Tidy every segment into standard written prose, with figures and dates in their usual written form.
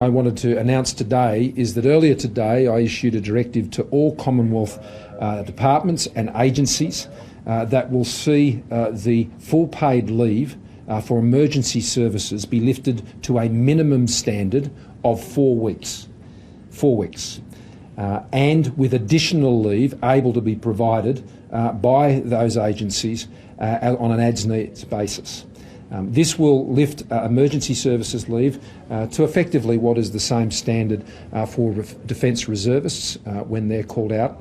I wanted to announce today is that earlier today I issued a directive to all Commonwealth departments and agencies that will see the full paid leave for emergency services be lifted to a minimum standard of 4 weeks. 4 weeks. And with additional leave able to be provided by those agencies on an as-needs basis. This will lift emergency services leave to effectively what is the same standard for defence reservists when they're called out.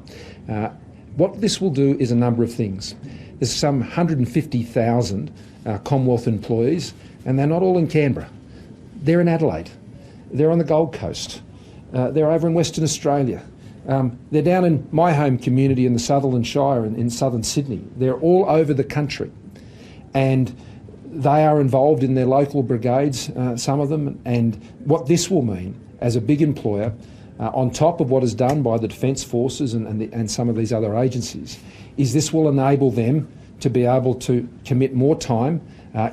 What this will do is a number of things. There's some 150,000 Commonwealth employees, and they're not all in Canberra. They're in Adelaide. They're on the Gold Coast. They're over in Western Australia. They're down in my home community in the Sutherland Shire in southern Sydney. They're all over the country. And they are involved in their local brigades, some of them, and what this will mean as a big employer, on top of what is done by the Defence Forces and some of these other agencies, is this will enable them to be able to commit more time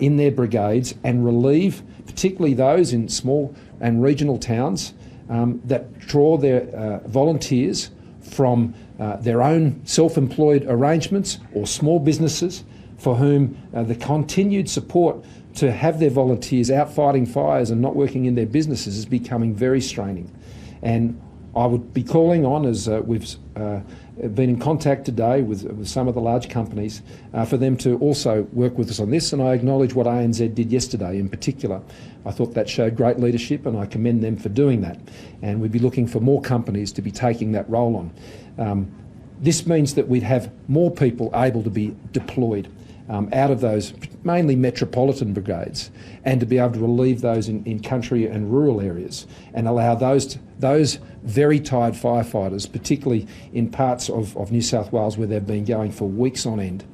in their brigades and relieve, particularly those in small and regional towns that draw their volunteers from their own self-employed arrangements or small businesses, for whom the continued support to have their volunteers out fighting fires and not working in their businesses is becoming very straining. And I would be calling on, as we've been in contact today with some of the large companies, for them to also work with us on this, and I acknowledge what ANZ did yesterday in particular. I thought that showed great leadership, and I commend them for doing that. And we'd be looking for more companies to be taking that role on. This means that we'd have more people able to be deployed out of those mainly metropolitan brigades, and to be able to relieve those in country and rural areas, and allow those very tired firefighters, particularly in parts of New South Wales where they've been going for weeks on end,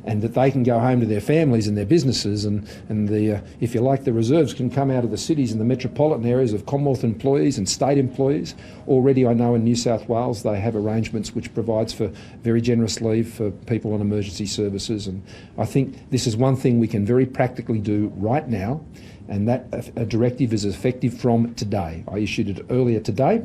and that they can go home to their families and their businesses, and the if you like, the reserves can come out of the cities and the metropolitan areas of Commonwealth employees and state employees. Already I know in New South Wales they have arrangements which provides for very generous leave for people on emergency services, and I think this is one thing we can very practically do right now, and that directive is effective from today. I issued it earlier today,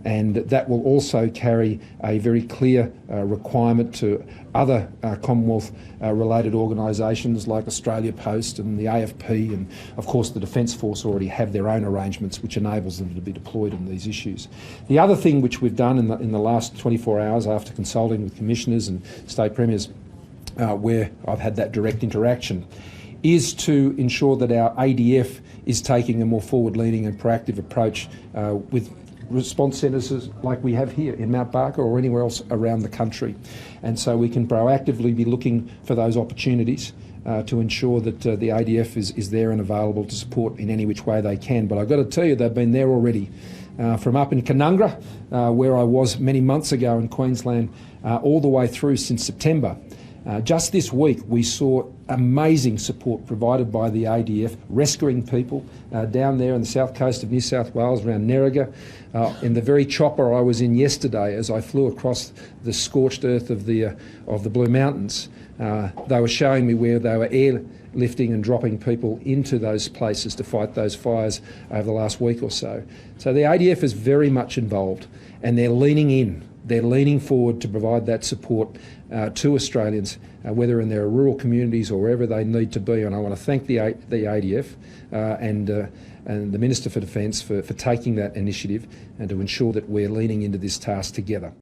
and that will also carry a very clear requirement to other Commonwealth related organisations like Australia Post and the AFP, and of course the Defence Force already have their own arrangements which enables them to be deployed on these issues. The other thing which we've done in the last 24 hours after consulting with commissioners and state premiers, where I've had that direct interaction, is to ensure that our ADF is taking a more forward-leaning and proactive approach with response centres like we have here in Mount Barker or anywhere else around the country. And so we can proactively be looking for those opportunities to ensure that the ADF is there and available to support in any which way they can. But I've got to tell you, they've been there already. From up in Canungra, where I was many months ago in Queensland, all the way through since September. Just this week we saw amazing support provided by the ADF, rescuing people down there on the south coast of New South Wales around Nerriga. In the very chopper I was in yesterday, as I flew across the scorched earth of the Blue Mountains, they were showing me where they were airlifting and dropping people into those places to fight those fires over the last week or so. So the ADF is very much involved, and they're leaning in. They're leaning forward to provide that support to Australians, whether in their rural communities or wherever they need to be. And I want to thank the ADF and the Minister for Defence for taking that initiative and to ensure that we're leaning into this task together.